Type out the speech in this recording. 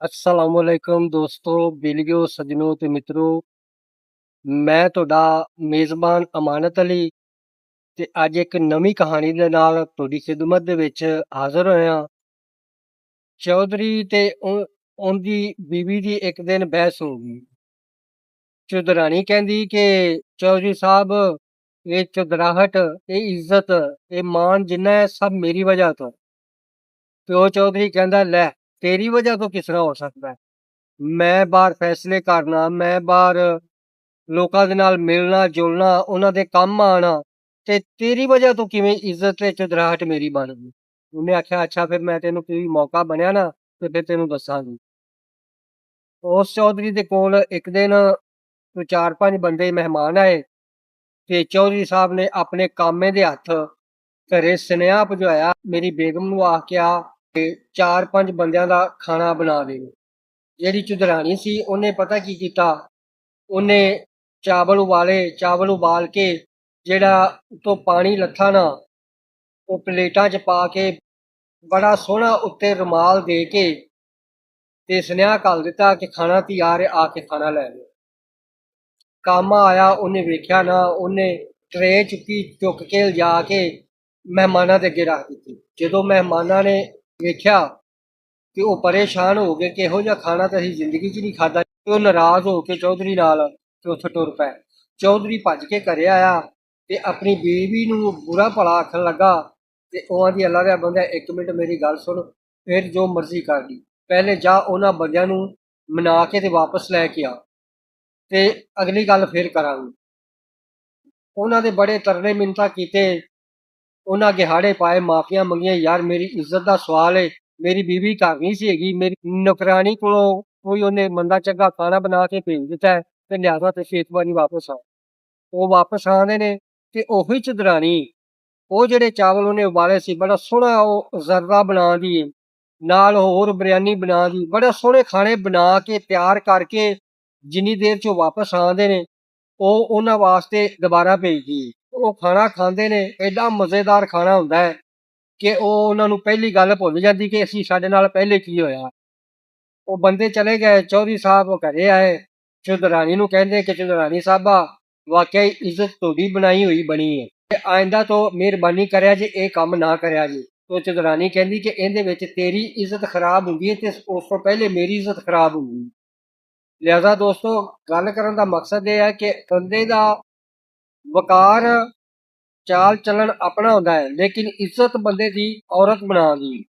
अस्सलामुअलैकुम दोस्तों, बेलियो सज्जनों ते मित्रों। मैं ਤੁਹਾਡਾ ਮੇਜ਼ਬਾਨ ਅਮਾਨਤ ਅਲੀ ਤੇ ਅੱਜ ਇੱਕ ਨਵੀਂ ਕਹਾਣੀ ਦੇ ਨਾਲ ਤੁਹਾਡੀ ਖਿਦਮਤ ਦੇ ਵਿੱਚ ਹਾਜ਼ਰ ਹੋਇਆ। ਚੌਧਰੀ ਤੇ ਉਹਦੀ ਬੀਵੀ ਦੀ ਇੱਕ ਦਿਨ ਬਹਿਸ ਹੋ ਗਈ। ਚੌਧਰਾਣੀ ਕਹਿੰਦੀ ਕਿ ਚੌਧਰੀ ਸਾਹਿਬ, ਇਹ ਚੌਧਰਾਹਟ, ਇਹ ਇੱਜ਼ਤ, ਇਹ ਮਾਣ ਜਿੰਨਾ ਹੈ ਸਭ ਮੇਰੀ ਵਜ੍ਹਾ ਤੋਂ। ਤੇ ਉਹ ਚੌਧਰੀ ਕਹਿੰਦਾ, ਲੈ ਤੇਰੀ ਵਜ੍ਹਾ ਤੋਂ ਕਿਸ ਤਰ੍ਹਾਂ ਹੋ ਸਕਦਾ? ਮੈਂ ਬਾਹਰ ਫੈਸਲੇ ਕਰਨਾ, ਮੈਂ ਬਾਹਰ ਲੋਕਾਂ ਦੇ ਨਾਲ ਮਿਲਣਾ ਜੁਲਣਾ, ਉਹਨਾਂ ਦੇ ਕੰਮ ਆਉਣਾ, ਤੇ ਤੇਰੀ ਵਜ੍ਹਾ ਤੋਂ ਕਿਵੇਂ ਇੱਜ਼ਤ ਤੇ ਚੁਦਰਾਹਟ ਮੇਰੀ ਬਣ ਗਈ? ਉਹਨੇ ਆਖਿਆ, ਅੱਛਾ ਫਿਰ ਮੈਂ ਤੈਨੂੰ ਕੋਈ ਮੌਕਾ ਬਣਿਆ ਨਾ ਤੇ ਫਿਰ ਤੈਨੂੰ ਦੱਸਾਂਗੀ। ਉਸ ਚੌਧਰੀ ਦੇ ਕੋਲ ਇੱਕ ਦਿਨ 4-5 ਬੰਦੇ ਮਹਿਮਾਨ ਆਏ ਤੇ ਚੌਧਰੀ ਸਾਹਿਬ ਨੇ ਆਪਣੇ ਕਾਮੇ ਦੇ ਹੱਥ ਘਰੇ ਸੁਨੇਹਾ ਭਜਵਾਇਆ, ਮੇਰੀ ਬੇਗਮ ਨੂੰ ਆਖਿਆ ਕਿ 4-5 ਬੰਦਿਆਂ ਦਾ ਖਾਣਾ ਬਣਾ ਦੇ। ਜਿਹੜੀ ਚੁਦਰਾਣੀ ਸੀ ਉਹਨੇ ਪਤਾ ਕੀ ਕੀਤਾ, ਉਹਨੇ ਚਾਵਲ ਉਬਾਲ ਕੇ ਜਿਹੜਾ ਉਤੋਂ ਪਾਣੀ ਲੱਥਾ ਨਾ, ਉਹ ਪਲੇਟਾਂ 'ਚ ਪਾ ਕੇ ਬੜਾ ਸੋਹਣਾ ਉੱਤੇ ਰੁਮਾਲ ਦੇ ਕੇ ਤੇ ਸੁਨੇਹਾ ਘੱਲ ਦਿੱਤਾ ਕਿ ਖਾਣਾ ਤਿਆਰ ਹੈ, ਆ ਕੇ ਖਾਣਾ ਲੈ ਲਓ। ਕਾਮਾ ਆਇਆ, ਉਹਨੇ ਵੇਖਿਆ ਨਾ, ਉਹਨੇ ਟਰੇ ਚੁੱਕ ਕੇ ਲਿਜਾ ਕੇ ਮਹਿਮਾਨਾਂ ਦੇ ਅੱਗੇ ਰੱਖ ਦਿੱਤੀ। ਜਦੋਂ ਮਹਿਮਾਨਾਂ ਨੇ ਵੇਖਿਆ ਕਿ ਉਹ ਪਰੇਸ਼ਾਨ ਹੋ ਗਏ ਕਿ ਇਹੋ ਜਿਹਾ ਖਾਣਾ ਤਾਂ ਅਸੀਂ ਜ਼ਿੰਦਗੀ 'ਚ ਨਹੀਂ ਖਾਧਾ, ਤੇ ਉਹ ਨਾਰਾਜ਼ ਹੋ ਕੇ ਚੌਧਰੀ ਨਾਲ ਤੇ ਉੱਥੇ ਟੁਰ ਪਏ। ਚੌਧਰੀ ਭੱਜ ਕੇ ਘਰੇ ਆਇਆ ਤੇ ਆਪਣੀ ਬੀਵੀ ਨੂੰ ਬੁਰਾ ਭਲਾ ਆਖਣ ਲੱਗਾ ਤੇ ਉਹਾਂ ਦੀ ਅੱਲਾ ਦਾ ਬੰਦਾ, ਇੱਕ ਮਿੰਟ ਮੇਰੀ ਗੱਲ ਸੁਣ, ਫਿਰ ਜੋ ਮਰਜ਼ੀ ਕਰ ਲਈ, ਪਹਿਲੇ ਜਾ ਉਹਨਾਂ ਬੰਦਿਆਂ ਨੂੰ ਮਨਾ ਕੇ ਤੇ ਵਾਪਸ ਲੈ ਕੇ ਆ, ਤੇ ਅਗਲੀ ਗੱਲ ਫਿਰ ਕਰਾਂਗੇ। ਉਹਨਾਂ ਦੇ ਬੜੇ ਤਰਲੇ ਮਿੰਨਤਾਂ ਕੀਤੇ, ਉਹਨਾਂ ਗਿਹਾੜੇ ਪਾਏ, ਮਾਫੀਆਂ ਮੰਗੀਆਂ, ਯਾਰ ਮੇਰੀ ਇੱਜ਼ਤ ਦਾ ਸਵਾਲ ਏ, ਮੇਰੀ ਬੀਵੀ ਘਰ ਨਹੀਂ ਸੀ ਹੈਗੀ, ਮੇਰੀ ਨੌਕਰਾਨੀ ਕੋਲੋਂ ਕੋਈ ਉਹਨੇ ਮੰਦਾ ਚੰਗਾ ਖਾਣਾ ਬਣਾ ਕੇ ਭੇਜ ਦਿੱਤਾ ਹੈ ਤੇ ਲਿਆዛ ਤੇ ਛੇਤਵਾਨੀ ਵਾਪਸ ਆ। ਉਹ ਵਾਪਸ ਆਉਂਦੇ ਨੇ ਤੇ ਉਹੀ ਚੁਦਰਾਣੀ, ਉਹ ਜਿਹੜੇ ਚਾਵਲ ਉਹਨੇ ਉਬਾਲੇ ਸੀ, ਬੜਾ ਸੋਹਣਾ ਉਹ ਜ਼ਰਦਾ ਬਣਾ ਦੀ, ਨਾਲ ਹੋਰ ਬਿਰਿਆਨੀ ਬਣਾ ਦੀ, ਬੜੇ ਸੋਹਣੇ ਖਾਣੇ ਬਣਾ ਕੇ ਤਿਆਰ ਕਰਕੇ ਜਿੰਨੀ ਦੇਰ 'ਚ ਉਹ ਵਾਪਸ ਆਉਂਦੇ ਨੇ, ਉਹ ਉਹਨਾਂ ਵਾਸਤੇ ਦੁਬਾਰਾ ਭੇਜਦੀ। ਉਹ ਖਾਣਾ ਖਾਂਦੇ ਨੇ, ਐਡਾ ਮਜ਼ੇਦਾਰ ਖਾਣਾ ਹੁੰਦਾ ਹੈ ਕਿ ਉਹ ਉਹਨਾਂ ਨੂੰ ਪਹਿਲੀ ਗੱਲ ਭੁੱਲ ਜਾਂਦੀ ਕਿ ਅਸੀਂ ਸਾਡੇ ਨਾਲ ਪਹਿਲੇ ਕੀ ਹੋਇਆ। ਉਹ ਬੰਦੇ ਚਲੇ ਗਏ, ਚੌਧਰੀ ਸਾਹਿਬ ਉਹ ਘਰੇ ਆਏ, ਚੌਧਰਾਣੀ ਨੂੰ ਕਹਿੰਦੇ ਕਿ ਚੌਧਰਾਣੀ ਸਾਹਿਬਾ, ਵਾਕਿਆ ਇੱਜ਼ਤ ਤੁਹਾਡੀ ਬਣਾਈ ਹੋਈ ਬਣੀ ਹੈ, ਤੇ ਆਇੰਦਾ ਤੋਂ ਮਿਹਰਬਾਨੀ ਕਰਿਆ ਜੇ ਇਹ ਕੰਮ ਨਾ ਕਰਿਆ ਜੀ। ਉਹ ਚੌਧਰਾਣੀ ਕਹਿੰਦੀ ਕਿ ਇਹਦੇ ਵਿੱਚ ਤੇਰੀ ਇੱਜ਼ਤ ਖਰਾਬ ਹੁੰਦੀ ਹੈ ਤੇ ਉਸ ਤੋਂ ਪਹਿਲੇ ਮੇਰੀ ਇੱਜ਼ਤ ਖਰਾਬ ਹੁੰਦੀ ਹੈ। ਲਿਹਾਜ਼ਾ ਦੋਸਤੋ, ਗੱਲ ਕਰਨ ਦਾ ਮਕਸਦ ਇਹ ਹੈ ਕਿ ਬੰਦੇ ਦਾ ਵਕਾਰ ਚਾਲ ਚੱਲਣ ਆਪਣਾ ਹੁੰਦਾ ਹੈ, ਲੇਕਿਨ ਇੱਜ਼ਤ ਬੰਦੇ ਦੀ ਔਰਤ ਬਣਾ ਦੀ।